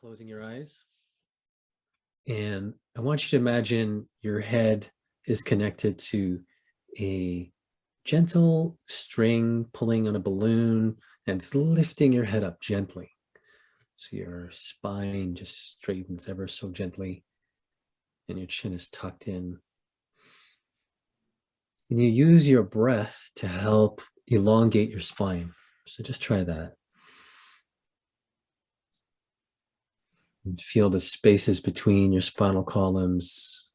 Closing your eyes. And I want you to imagine your head is connected to a gentle string pulling on a balloon, and it's lifting your head up gently. So your spine just straightens ever so gently, and your chin is tucked in. And you use your breath to help elongate your spine. So just try that. And feel the spaces between your spinal columns.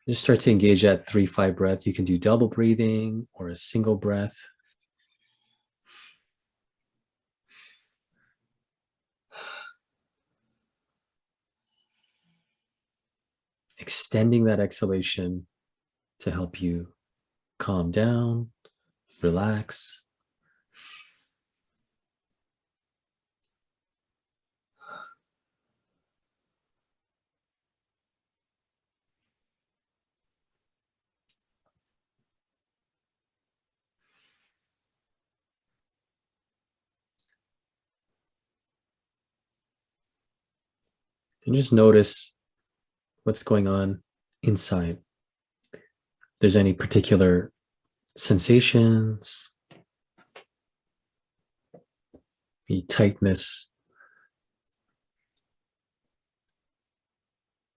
Just start to engage that 3-5 breath. You can do double breathing or a single breath. Extending that exhalation to help you calm down, relax. And just notice what's going on inside. If there's any particular sensations, any tightness,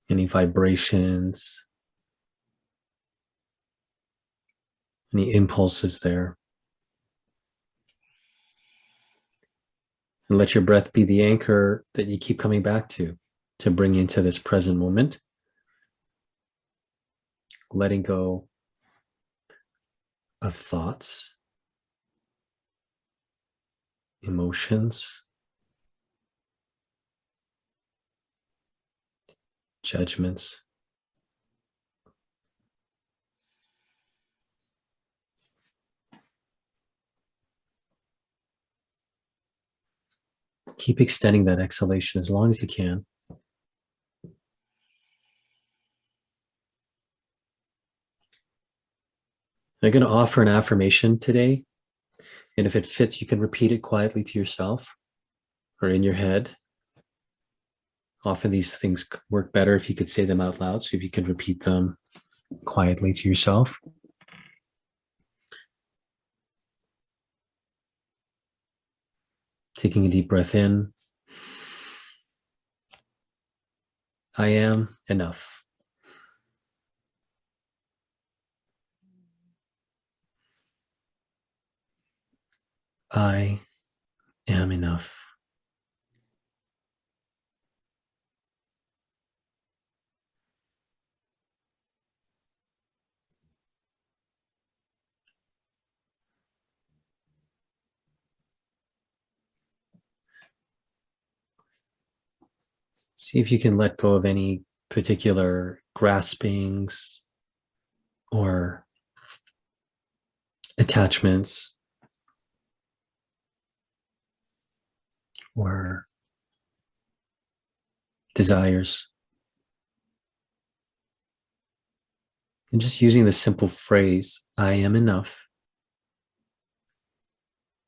any vibrations, any impulses there. And let your breath be the anchor that you keep coming back to bring you into this present moment. Letting go of thoughts, emotions, judgments. Keep extending that exhalation as long as you can. I'm going to offer an affirmation today. And if it fits, you can repeat it quietly to yourself or in your head. Often these things work better if you could say them out loud. So if you could repeat them quietly to yourself. Taking a deep breath in. I am enough. I am enough. See if you can let go of any particular graspings or attachments or desires. And just using the simple phrase, I am enough,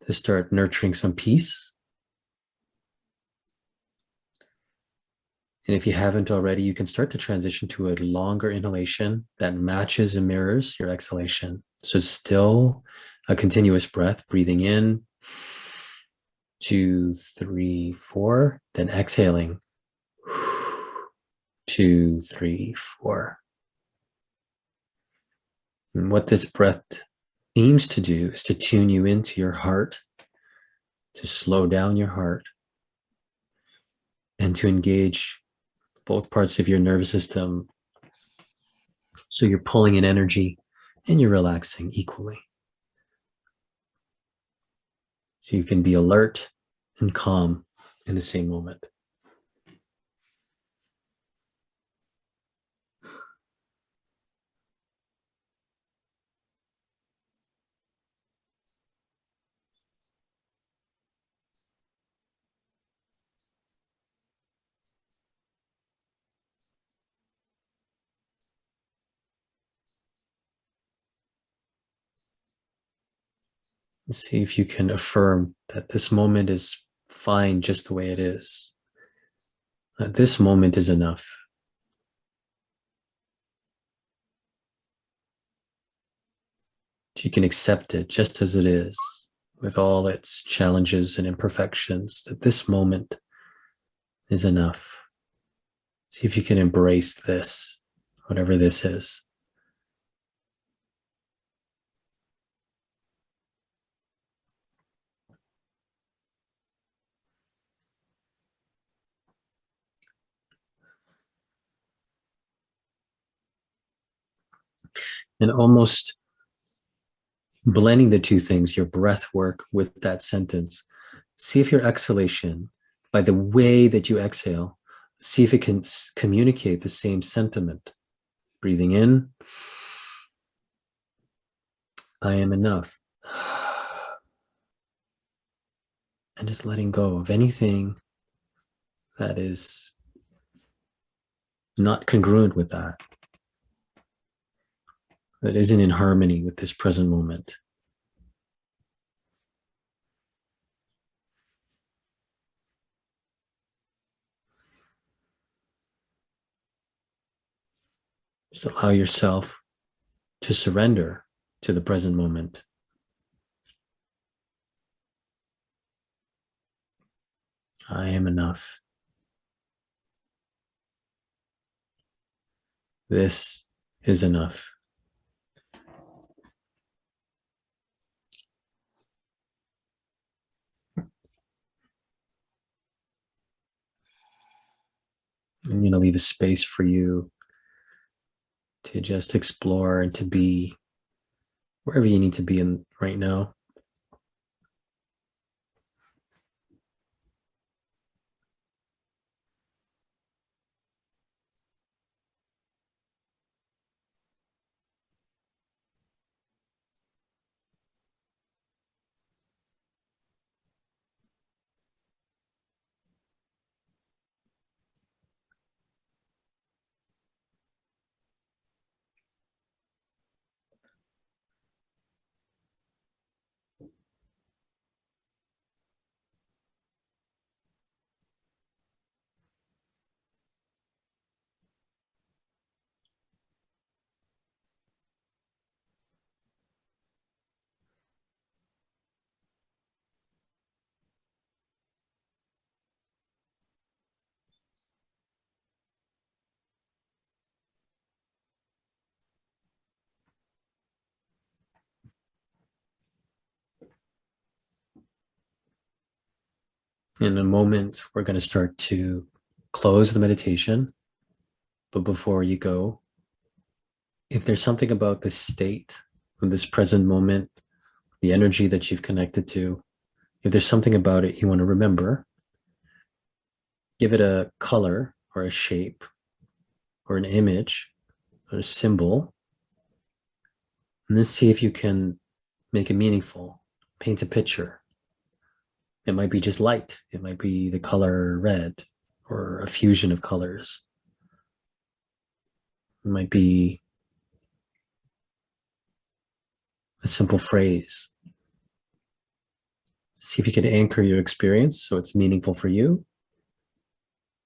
to start nurturing some peace. And if you haven't already, you can start to transition to a longer inhalation that matches and mirrors your exhalation. So still a continuous breath, breathing in, 2, 3, 4, then exhaling, 2, 3, 4. And what this breath aims to do is to tune you into your heart, to slow down your heart, and to engage both parts of your nervous system. So you're pulling in energy and you're relaxing equally. So you can be alert and calm in the same moment. See if you can affirm that this moment is fine just the way it is. That this moment is enough. You can accept it just as it is, with all its challenges and imperfections, that this moment is enough. See if you can embrace this, whatever this is. And almost blending the two things, your breath work with that sentence. See if your exhalation, by the way that you exhale, see if it can communicate the same sentiment. Breathing in, I am enough. And just letting go of anything that is not congruent with that, that isn't in harmony with this present moment. Just allow yourself to surrender to the present moment. I am enough. This is enough. I'm going to leave a space for you to just explore and to be wherever you need to be in right now. In a moment, we're going to start to close the meditation. But before you go, if there's something about this state of this present moment, the energy that you've connected to, if there's something about it you want to remember, give it a color or a shape or an image or a symbol, and then see if you can make it meaningful, paint a picture. It might be just light. It might be the color red or a fusion of colors. It might be a simple phrase. See if you can anchor your experience so it's meaningful for you.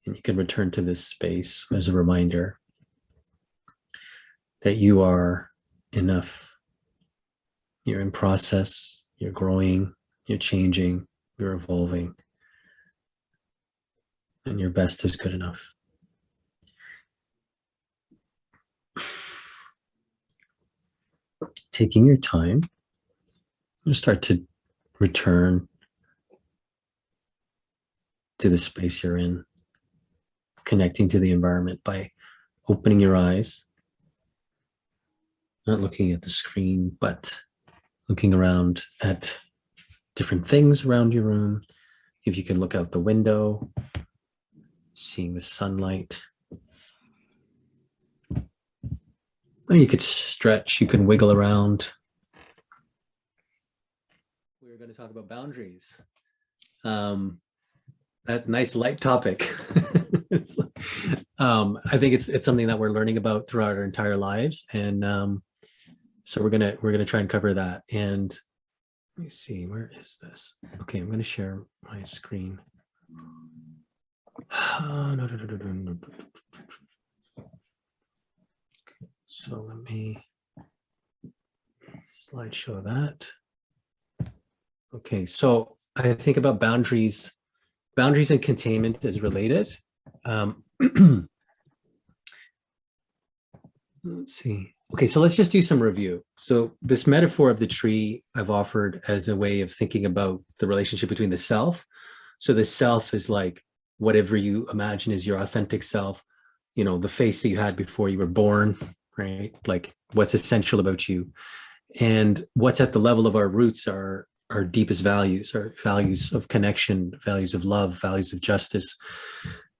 And you can return to this space as a reminder that you are enough. You're in process, you're growing, you're changing, you're evolving, and your best is good enough. Taking your time, you start to return to the space you're in, connecting to the environment by opening your eyes, not looking at the screen, but looking around at different things around your room. If you can look out the window, seeing the sunlight. Or you could stretch, you can wiggle around. We were going to talk about boundaries. That nice light topic. I think it's something that we're learning about throughout our entire lives, and so we're gonna try and cover that. And Let me see, where is this? Okay, I'm going to share my screen. So let me slideshow that. Okay, so I think about boundaries. Boundaries and containment is related. Let's see. Okay, so let's just do some review. So this metaphor of the tree I've offered as a way of thinking about the relationship between the self. So the self is like whatever you imagine is your authentic self, you know, the face that you had before you were born, right? Like what's essential about you. And what's at the level of our roots are our deepest values, our values of connection, values of love, values of justice.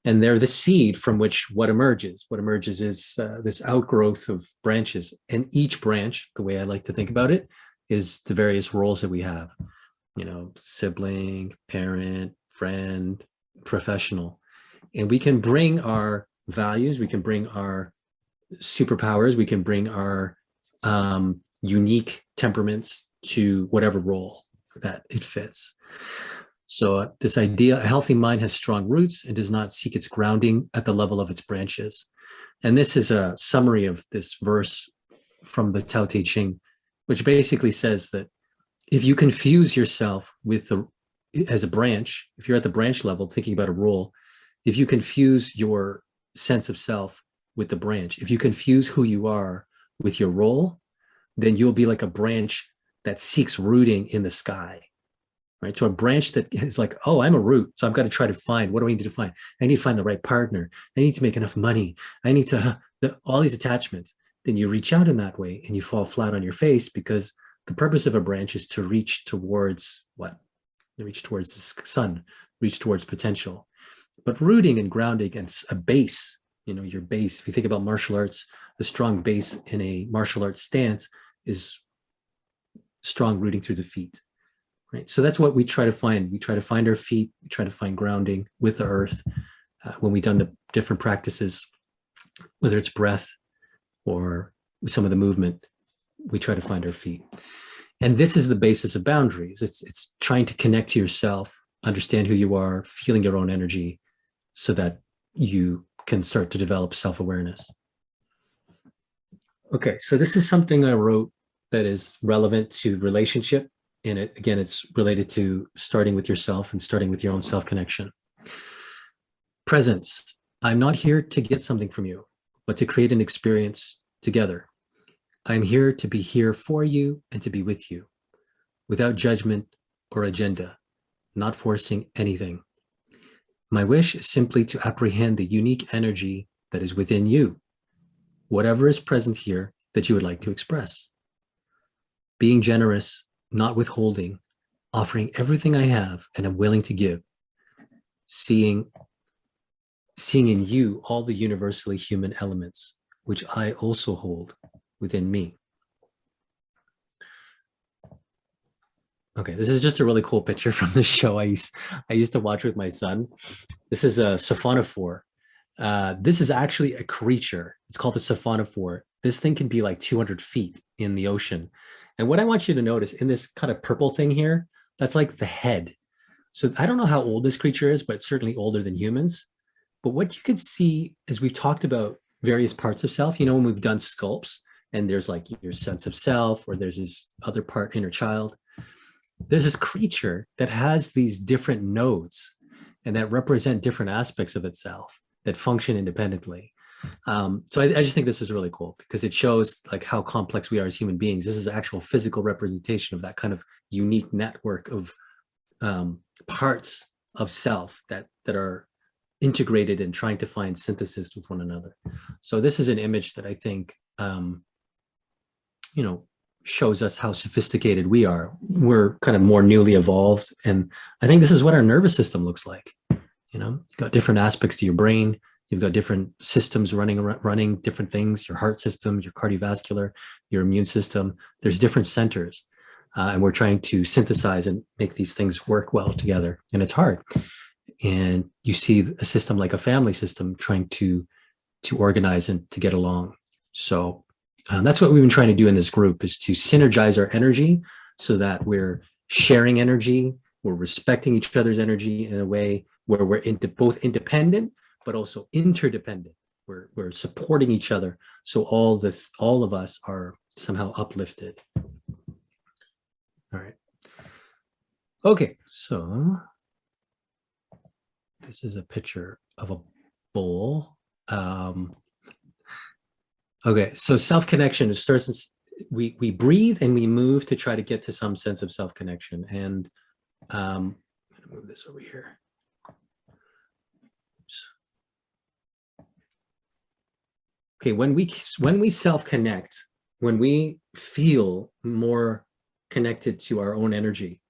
And they're the seed from which what emerges. What emerges is this outgrowth of branches. And each branch, the way I like to think about it, is the various roles that we have, you know, sibling, parent, friend, professional. And we can bring our values, we can bring our superpowers, we can bring our unique temperaments to whatever role that it fits. So this idea, a healthy mind has strong roots and does not seek its grounding at the level of its branches. And this is a summary of this verse from the Tao Te Ching, which basically says that if you confuse yourself with the as a branch, if you're at the branch level thinking about a role, if you confuse your sense of self with the branch, if you confuse who you are with your role, then you'll be like a branch that seeks rooting in the sky. Right. So a branch that is like, oh, I'm a root. So I've got to try to find, what do I need to find? I need to find the right partner. I need to make enough money. I need to, all these attachments. Then you reach out in that way and you fall flat on your face because the purpose of a branch is to reach towards what? Reach towards the sun, reach towards potential. But rooting and grounding and a base, you know, your base, if you think about martial arts, the strong base in a martial arts stance is strong rooting through the feet. Right. So that's what we try to find. We try to find our feet. We try to find grounding with the earth. When we've done the different practices, whether it's breath or some of the movement, we try to find our feet. And this is the basis of boundaries. It's trying to connect to yourself, understand who you are, feeling your own energy so that you can start to develop self-awareness. Okay, so this is something I wrote that is relevant to relationship. And again, it's related to starting with yourself and starting with your own self-connection. Presence. I'm not here to get something from you, but to create an experience together. I'm here to be here for you and to be with you, without judgment or agenda, not forcing anything. My wish is simply to apprehend the unique energy that is within you, whatever is present here that you would like to express. Being generous, not withholding, offering everything I have and am willing to give, seeing in you all the universally human elements, which I also hold within me. Okay, this is just a really cool picture from the show I used to watch with my son. This is a siphonophore. This is actually a creature. It's called a siphonophore. This thing can be like 200 feet in the ocean. And what I want you to notice in this kind of purple thing here, that's like the head. So I don't know how old this creature is, but certainly older than humans. But what you could see as we've talked about various parts of self, you know, when we've done sculpts and there's like your sense of self or there's this other part, inner child, there's this creature that has these different nodes and that represent different aspects of itself that function independently. So I just think this is really cool because it shows like how complex we are as human beings. This is actual physical representation of that kind of unique network of parts of self that are integrated and trying to find synthesis with one another. So this is an image that I think, you know, shows us how sophisticated we are. We're kind of more newly evolved. And I think this is what our nervous system looks like. You know, you've got different aspects to your brain. You've got different systems running different things, your heart system, your cardiovascular, your immune system. There's different centers. And we're trying to synthesize and make these things work well together. And it's hard. And you see a system like a family system trying to organize and to get along. So that's what we've been trying to do in this group is to synergize our energy so that we're sharing energy, we're respecting each other's energy in a way where we're both independent, but also interdependent. We're supporting each other. So all of us are somehow uplifted. All right. Okay, so this is a picture of a bowl. Okay, so self-connection starts. We breathe and we move to try to get to some sense of self-connection. And I'm gonna move this over here. Oops. Okay, when we self-connect, when we feel more connected to our own energy,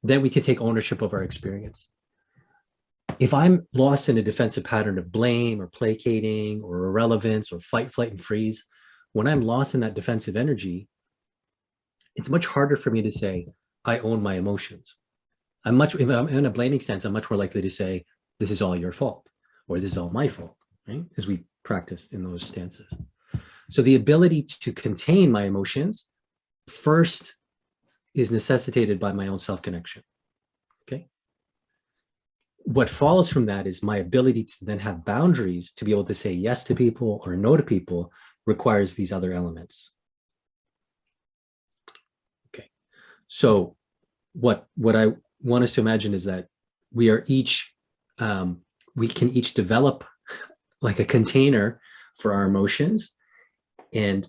then we can take ownership of our experience. If I'm lost in a defensive pattern of blame or placating or irrelevance or fight, flight, and freeze, when I'm lost in that defensive energy, it's much harder for me to say, I own my emotions. If I'm in a blaming stance, I'm much more likely to say, this is all your fault, or this is all my fault, right? As we practiced in those stances. So the ability to contain my emotions first is necessitated by my own self-connection, okay? What follows from that is my ability to then have boundaries to be able to say yes to people or no to people requires these other elements. Okay, so what I want us to imagine is that we are each, we can each develop like a container for our emotions. And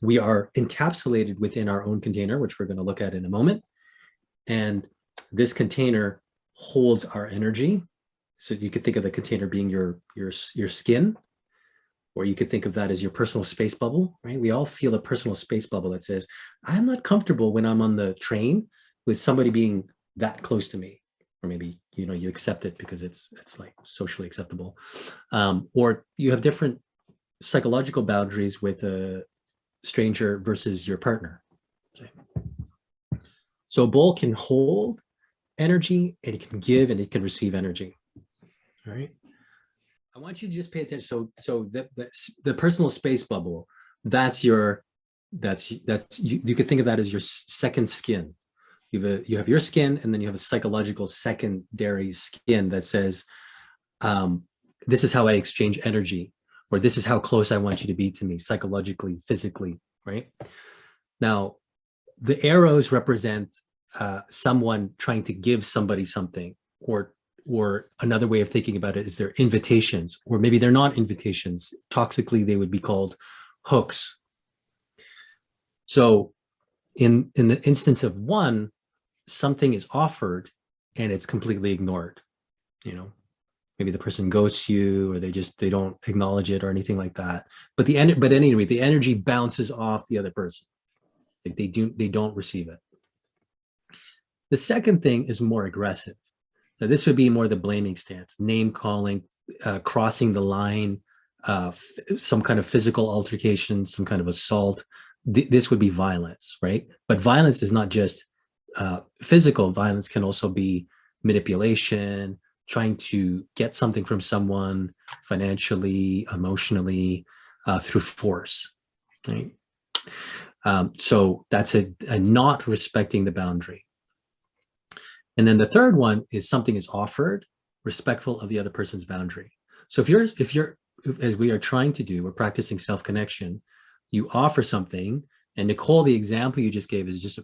we are encapsulated within our own container, which we're going to look at in a moment. And this container holds our energy. So you could think of the container being your skin, or you could think of that as your personal space bubble, right? We all feel a personal space bubble that says, I'm not comfortable when I'm on the train with somebody being that close to me. Or maybe, you accept it because it's like socially acceptable. Or you have different psychological boundaries with a stranger versus your partner. So a bowl can hold energy, and it can give, and it can receive energy. All right. I want you to just pay attention. So the personal space bubble, you could think of that as your second skin. You have your skin, and then you have a psychological secondary skin that says, this is how I exchange energy, or this is how close I want you to be to me psychologically, physically, right? Now, the arrows represent someone trying to give somebody something, or another way of thinking about it is they're invitations, or maybe they're not invitations. Toxically, they would be called hooks. So in the instance of one, something is offered and it's completely ignored. Maybe the person ghosts you, or they don't acknowledge it or anything like that. But anyway, the energy bounces off the other person. Like they don't receive it. The second thing is more aggressive. Now this would be more the blaming stance, name calling, crossing the line, some kind of physical altercation, some kind of assault. This would be violence, right? But violence is not just physical. Violence can also be manipulation, trying to get something from someone financially, emotionally, through force, right? So that's a not respecting the boundary. And then the third one is something is offered, respectful of the other person's boundary. So if you're, as we are trying to do, we're practicing self-connection, you offer something, and Nicole, the example you just gave is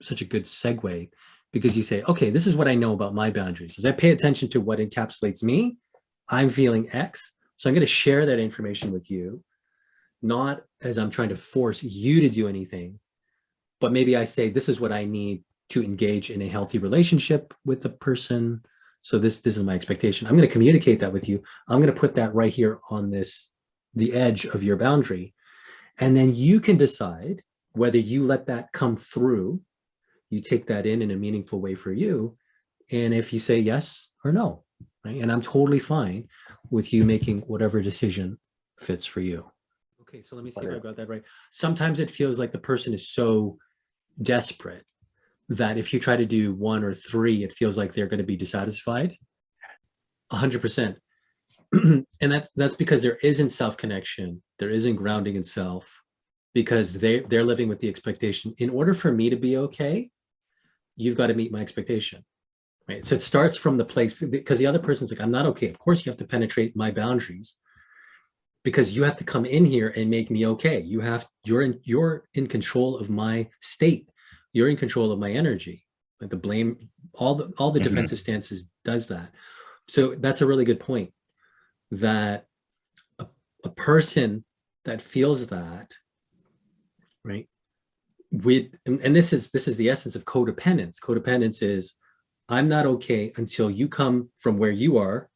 such a good segue, because you say, okay, this is what I know about my boundaries. As I pay attention to what encapsulates me, I'm feeling X. So I'm going to share that information with you, not as I'm trying to force you to do anything, but maybe I say, this is what I need to engage in a healthy relationship with the person. So this is my expectation. I'm going to communicate that with you. I'm going to put that right here on the edge of your boundary. And then you can decide whether you let that come through, you take that in a meaningful way for you. And if you say yes or no, right? And I'm totally fine with you making whatever decision fits for you. Okay, so let me see if I got that right. Sometimes it feels like the person is so desperate that if you try to do 1 or 3, it feels like they're going to be dissatisfied. 100%. And that's because there isn't self-connection. There isn't grounding in self, because they're living with the expectation, in order for me to be okay, you've got to meet my expectation. Right. So it starts from the place, because the other person's like, I'm not okay. Of course you have to penetrate my boundaries, because you have to come in here and make me okay. You're in control of my state. You're in control of my energy. Like the blame, all the defensive stances does that. So that's a really good point, that a person that feels that, right, and this is the essence of codependence. Codependence is, I'm not okay until you come from where you are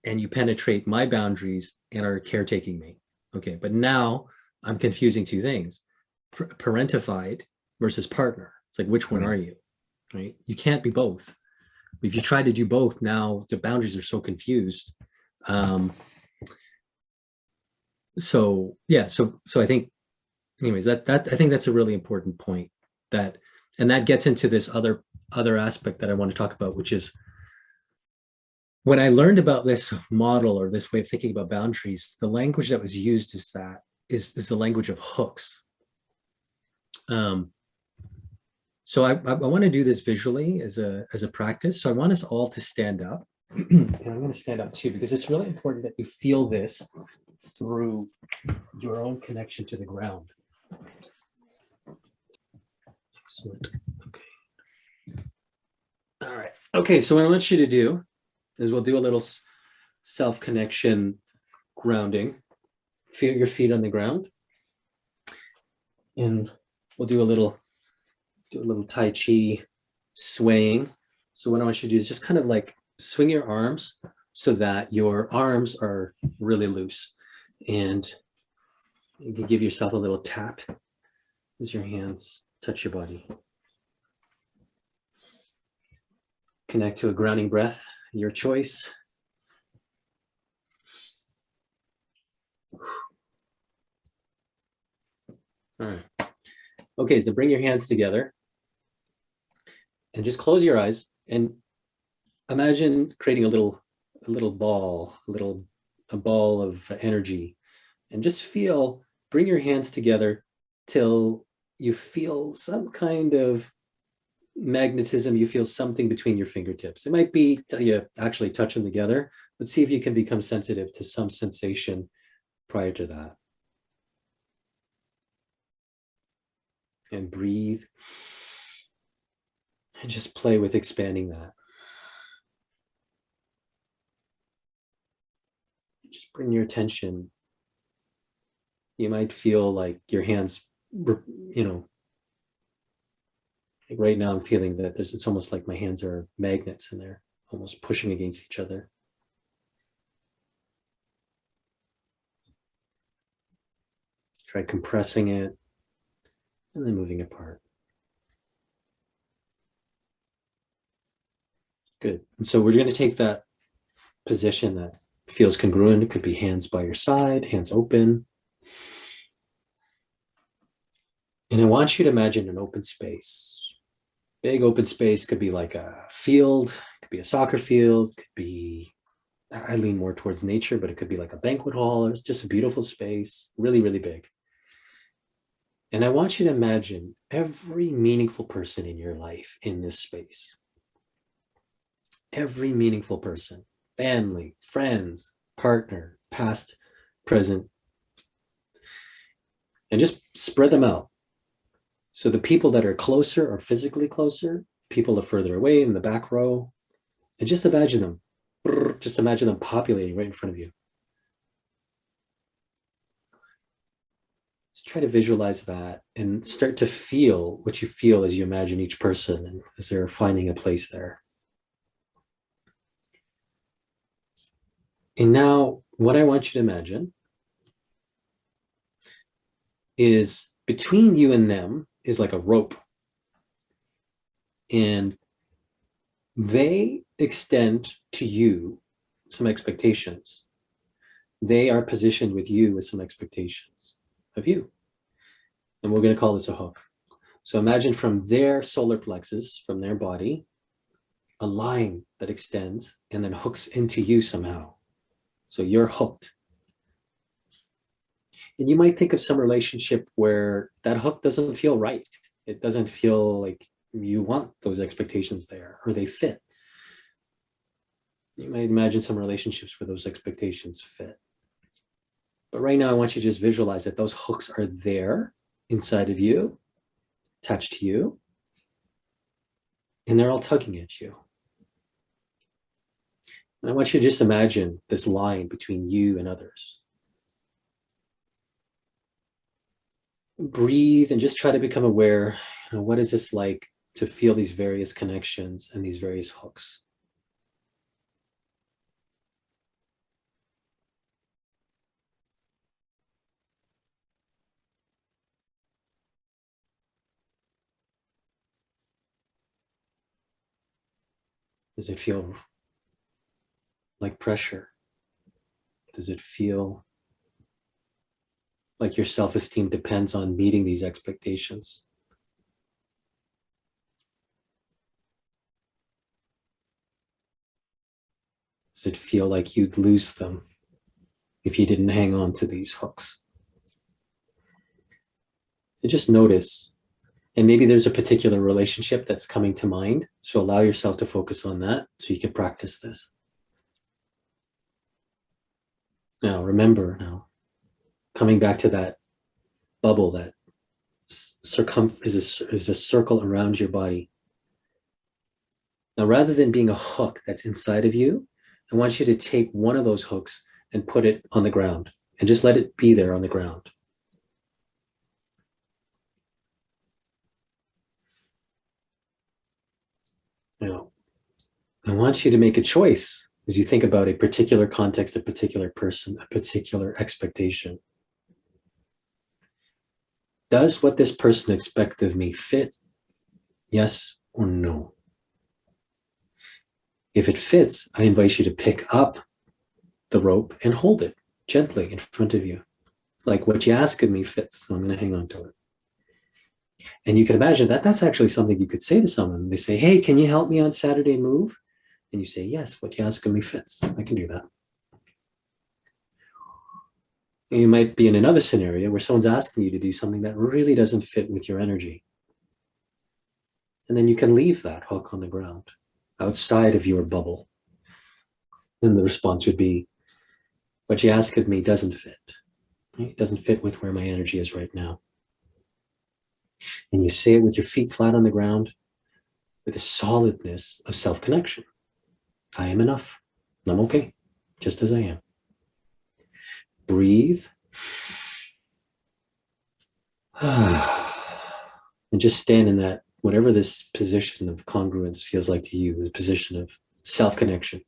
and you penetrate my boundaries and are caretaking me. Okay, but now I'm confusing two things: parentified versus partner. It's like, which one are you? Right? You can't be both. If you try to do both, now the boundaries are so confused. So yeah, so I think, anyways, that I think that's a really important point. And that gets into this other aspect that I want to talk about, which is, when I learned about this model, or this way of thinking about boundaries, the language that was used is the language of hooks. So I want to do this visually as a practice. So I want us all to stand up. And I'm going to stand up too, because it's really important that you feel this through your own connection to the ground. Excellent. Okay. All right. Okay, so what I want you to do is, we'll do a little self-connection grounding. Feel your feet on the ground. And we'll do a little Tai Chi swaying. So what I want you to do is just kind of like swing your arms so that your arms are really loose. And you can give yourself a little tap as your hands touch your body. Connect to a grounding breath, your choice. All right. Okay, so bring your hands together and just close your eyes and imagine creating a little ball, a ball of energy, and just bring your hands together till you feel some kind of magnetism. You feel something between your fingertips. It might be till you actually touch them together, but see if you can become sensitive to some sensation prior to that. And breathe. And just play with expanding that. Just bring your attention. You might feel like your hands, like right now I'm feeling that it's almost like my hands are magnets and they're almost pushing against each other. Try compressing it and then moving apart. Good. And so we're going to take that position that feels congruent. It could be hands by your side, hands open. And I want you to imagine an open space. Big open space. Could be like a field, could be a soccer field, could be, I lean more towards nature, but it could be like a banquet hall. It's just a beautiful space, really, really big. And I want you to imagine every meaningful person in your life in this space. Every meaningful person, family, friends, partner, past, present, and just spread them out. So the people that are closer are physically closer, people are further away in the back row, and just imagine them populating right in front of you. Just try to visualize that and start to feel what you feel as you imagine each person and as they're finding a place there. And now what I want you to imagine is between you and them is like a rope. And they extend to you some expectations. They are positioned with you with some expectations of you. And we're going to call this a hook. So imagine from their solar plexus, from their body, a line that extends and then hooks into you somehow. So you're hooked. And you might think of some relationship where that hook doesn't feel right. It doesn't feel like you want those expectations there, or they fit. You might imagine some relationships where those expectations fit. But right now, I want you to just visualize that those hooks are there inside of you, attached to you, and they're all tugging at you. And I want you to just imagine this line between you and others. Breathe and just try to become aware, what is this like to feel these various connections and these various hooks? Does it feel like pressure? Does it feel like your self-esteem depends on meeting these expectations? Does it feel like you'd lose them if you didn't hang on to these hooks? And just notice, and maybe there's a particular relationship that's coming to mind, so allow yourself to focus on that so you can practice this. Now, remember, coming back to that bubble that is a circle around your body. Now, rather than being a hook that's inside of you, I want you to take one of those hooks and put it on the ground and just let it be there on the ground. Now, I want you to make a choice as you think about a particular context, a particular person, a particular expectation. Does what this person expects of me fit? Yes or no? If it fits, I invite you to pick up the rope and hold it gently in front of you. Like what you ask of me fits, so I'm going to hang on to it. And you can imagine that that's actually something you could say to someone. They say, hey, can you help me on Saturday move? And you say, yes, what you ask of me fits. I can do that. And you might be in another scenario where someone's asking you to do something that really doesn't fit with your energy. And then you can leave that hook on the ground outside of your bubble. And the response would be, what you ask of me doesn't fit. It doesn't fit with where my energy is right now. And you say it with your feet flat on the ground with a solidness of self-connection. I am enough. I'm okay, just as I am. Breathe. And just stand in that, whatever this position of congruence feels like to you, the position of self-connection.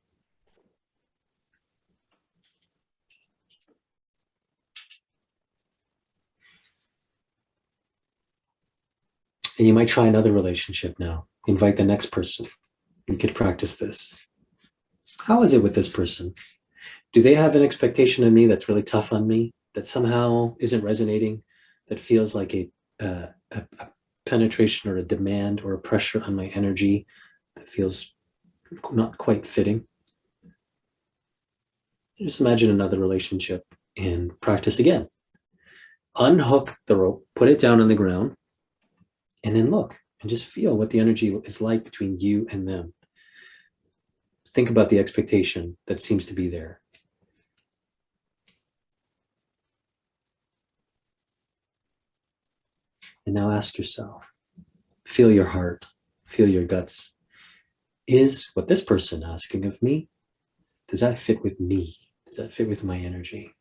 And you might try another relationship now. Invite the next person. You could practice this. How is it with this person? Do they have an expectation of me that's really tough on me, that somehow isn't resonating, that feels like a penetration or a demand or a pressure on my energy that feels not quite fitting? Just imagine another relationship and practice again. Unhook the rope, put it down on the ground, and then look and just feel what the energy is like between you and them. Think about the expectation that seems to be there. And now ask yourself, feel your heart, feel your guts. Is what this person asking of me, does that fit with me? Does that fit with my energy?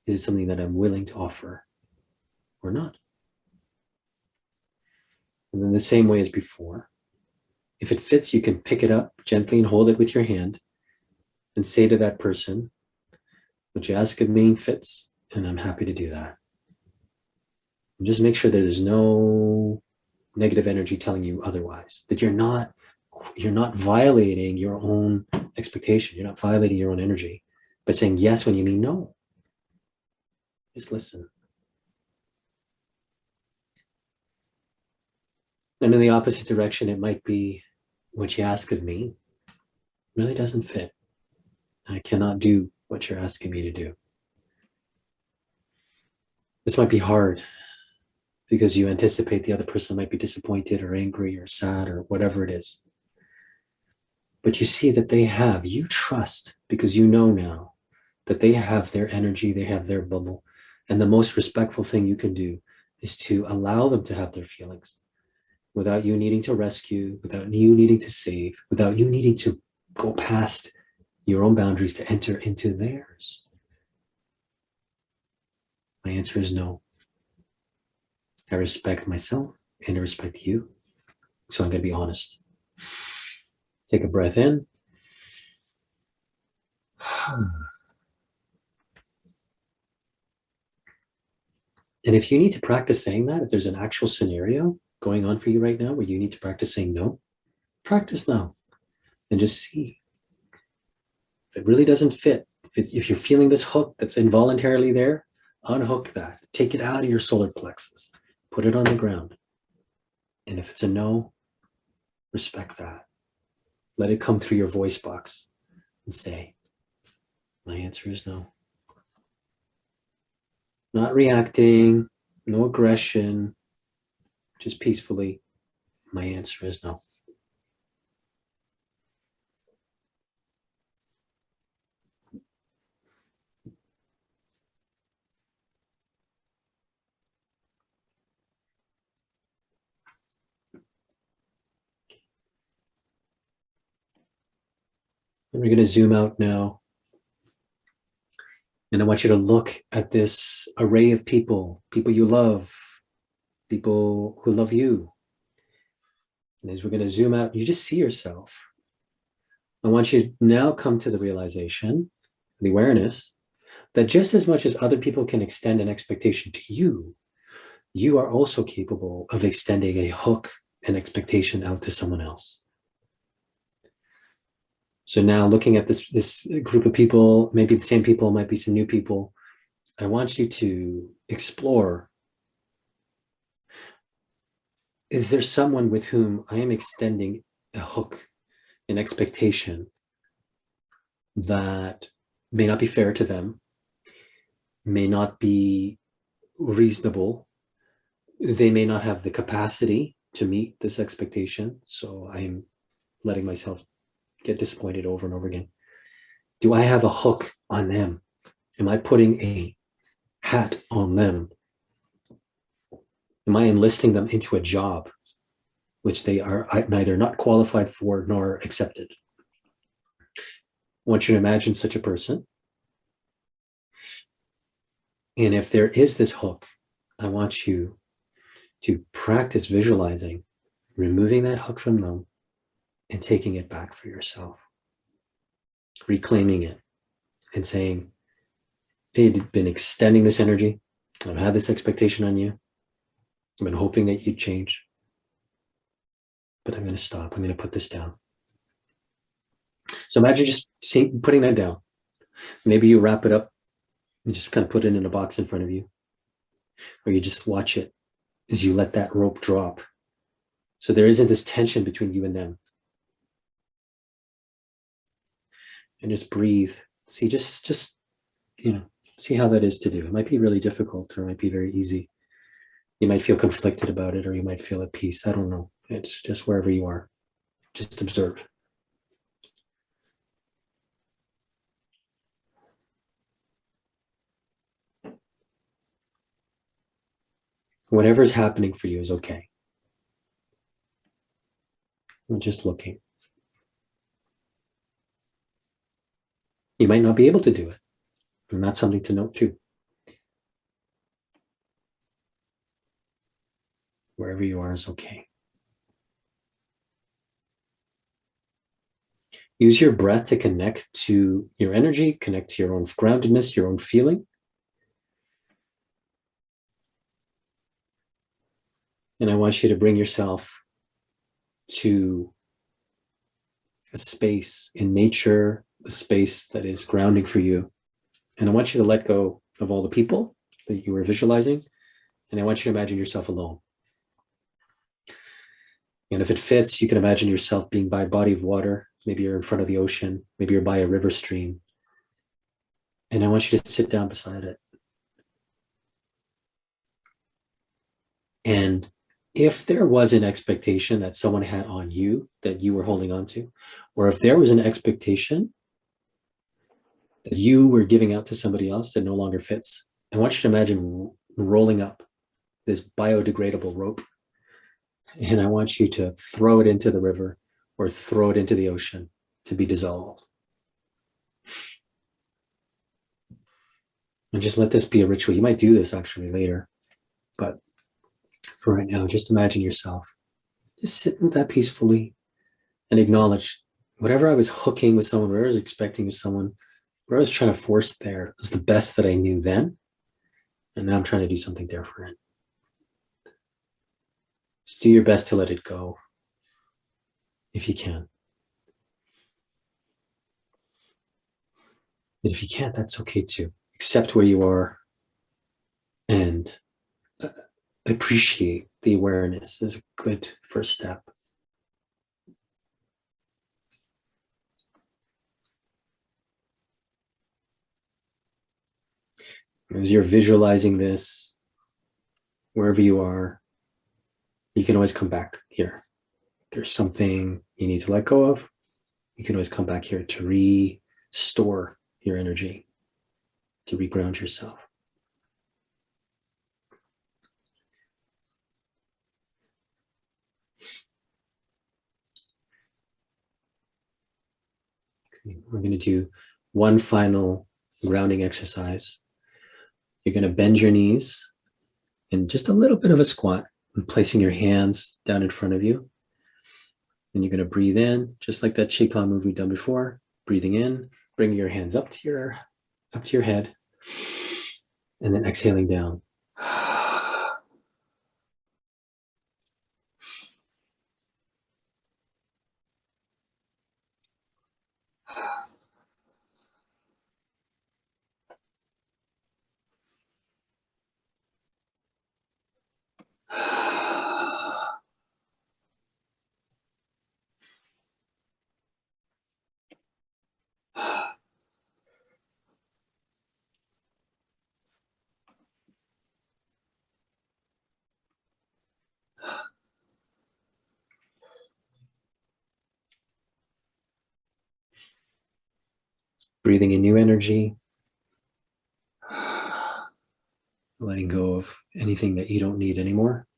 Is it something that I'm willing to offer or not? And then the same way as before, if it fits, you can pick it up gently and hold it with your hand and say to that person, what you ask of me fits, and I'm happy to do that. And just make sure that there's no negative energy telling you otherwise, that you're not violating your own expectation. You're not violating your own energy by saying yes when you mean no. Just listen. And in the opposite direction, it might be what you ask of me really doesn't fit. I cannot do what you're asking me to do. This might be hard because you anticipate the other person might be disappointed or angry or sad or whatever it is. But you see that you trust because you know now that they have their energy, they have their bubble. And the most respectful thing you can do is to allow them to have their feelings without you needing to rescue, without you needing to save, without you needing to go past your own boundaries to enter into theirs. My answer is no. I respect myself and I respect you. So I'm going to be honest. Take a breath in. And if you need to practice saying that, if there's an actual scenario going on for you right now where you need to practice saying no, practice now and just see. If it really doesn't fit, if you're feeling this hook that's involuntarily there, unhook that. Take it out of your solar plexus. Put it on the ground. And if it's a no, respect that. Let it come through your voice box and say, my answer is no. Not reacting, no aggression, just peacefully, my answer is no. And we're going to zoom out now. And I want you to look at this array of people you love, people who love you. And as we're going to zoom out, you just see yourself. I want you to now come to the realization, the awareness, that just as much as other people can extend an expectation to you, you are also capable of extending a hook, an expectation out to someone else. So now looking at this group of people, maybe the same people, might be some new people, I want you to explore, is there someone with whom I am extending a hook, an expectation that may not be fair to them, may not be reasonable, they may not have the capacity to meet this expectation, so I'm letting myself get disappointed over and over again. Do I have a hook on them? Am I putting a hat on them? Am I enlisting them into a job which they are neither not qualified for nor accepted? I want you to imagine such a person. And if there is this hook, I want you to practice visualizing, removing that hook from them and taking it back for yourself, reclaiming it and saying, they've been extending this energy. I've had this expectation on you. I've been hoping that you'd change, but I'm going to stop. I'm going to put this down. So imagine just putting that down. Maybe you wrap it up and just kind of put it in a box in front of you, or you just watch it as you let that rope drop. So there isn't this tension between you and them. And just breathe. See, just see how that is to do. It might be really difficult, or it might be very easy. You might feel conflicted about it, or you might feel at peace. I don't know. It's just wherever you are. Just observe. Whatever is happening for you is okay. I'm just looking. You might not be able to do it. And that's something to note too. Wherever you are is okay. Use your breath to connect to your energy, connect to your own groundedness, your own feeling. And I want you to bring yourself to a space in nature, a space that is grounding for you. And I want you to let go of all the people that you were visualizing. And I want you to imagine yourself alone. And if it fits, you can imagine yourself being by a body of water. Maybe you're in front of the ocean. Maybe you're by a river stream. And I want you to sit down beside it. And if there was an expectation that someone had on you that you were holding on to, or if there was an expectation that you were giving out to somebody else that no longer fits, I want you to imagine rolling up this biodegradable rope, and I want you to throw it into the river or throw it into the ocean to be dissolved. And just let this be a ritual. You might do this actually later, but for right now, just imagine yourself just sitting with that peacefully and acknowledge whatever I was hooking with someone, whatever I was expecting with someone, what I was trying to force there was the best that I knew then. And now I'm trying to do something different. Just do your best to let it go if you can. And if you can't, that's okay too. Accept where you are and appreciate the awareness is a good first step. As you're visualizing this, wherever you are, you can always come back here. If there's something you need to let go of, you can always come back here to restore your energy, to reground yourself. Okay, we're going to do one final grounding exercise. You're going to bend your knees in just a little bit of a squat and placing your hands down in front of you. And you're going to breathe in, just like that Qigong move we've done before. Breathing in, bring your hands up to your head, and then exhaling down. Breathing in new energy, letting go of anything that you don't need anymore.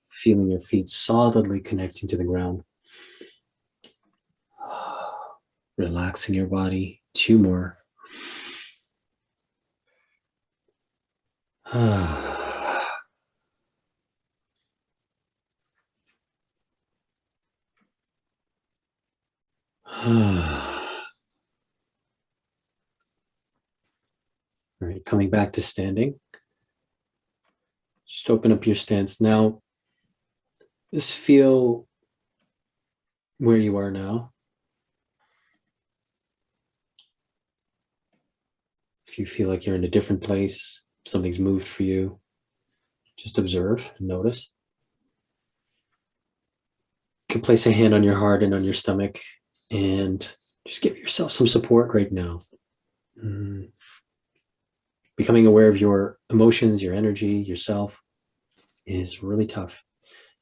Feeling your feet solidly connecting to the ground. Relaxing your body. 2 more. All right, coming back to standing. Just open up your stance. Now, just feel where you are now. If you feel like you're in a different place, something's moved for you, just observe and notice. You can place a hand on your heart and on your stomach and just give yourself some support right now. Becoming aware of your emotions, your energy, yourself is really tough.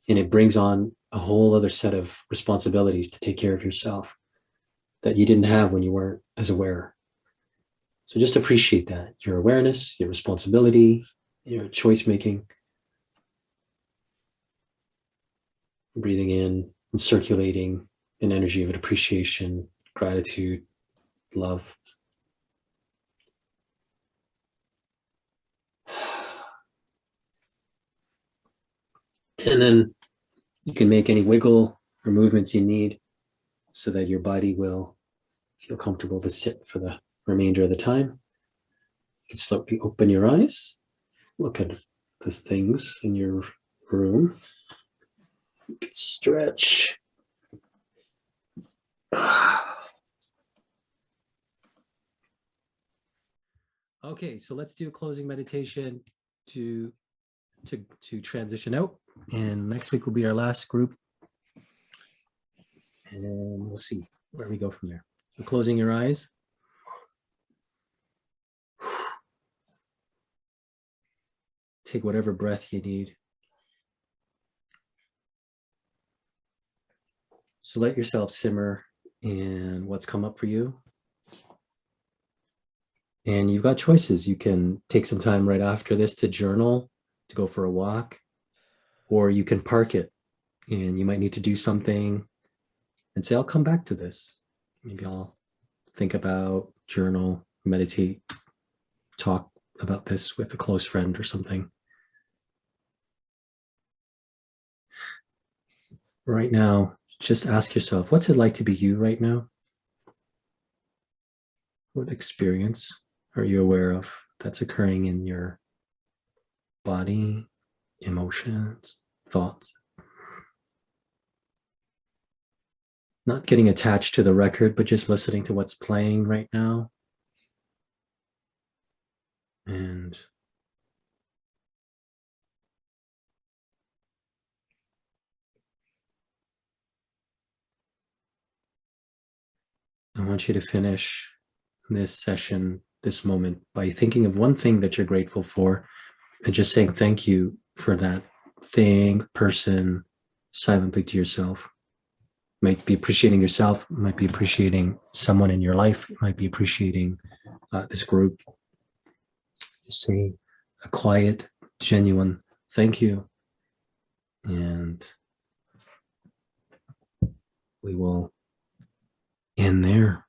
And it brings on a whole other set of responsibilities to take care of yourself that you didn't have when you weren't as aware. So just appreciate that, your awareness, your responsibility, your choice making. Breathing in and circulating an energy of appreciation, gratitude, love. And then you can make any wiggle or movements you need so that your body will feel comfortable to sit for the remainder of the time. You can slowly open your eyes, look at the things in your room, you can stretch. Okay, so let's do a closing meditation to transition out. And next week will be our last group. And then we'll see where we go from there. So closing your eyes. take whatever breath you need. So let yourself simmer in what's come up for you. And you've got choices. You can take some time right after this to journal, to go for a walk, or you can park it and you might need to do something and say, I'll come back to this. Maybe I'll think about, journal, meditate, talk about this with a close friend or something. Right now, just ask yourself, what's it like to be you right now? What experience are you aware of that's occurring in your body, emotions, thoughts? Not getting attached to the record, but just listening to what's playing right now. And I want you to finish this session, this moment, by thinking of one thing that you're grateful for and just saying thank you for that thing, person, silently to yourself. Might be appreciating yourself, might be appreciating someone in your life, might be appreciating this group. Just say a quiet, genuine thank you. And we will end there.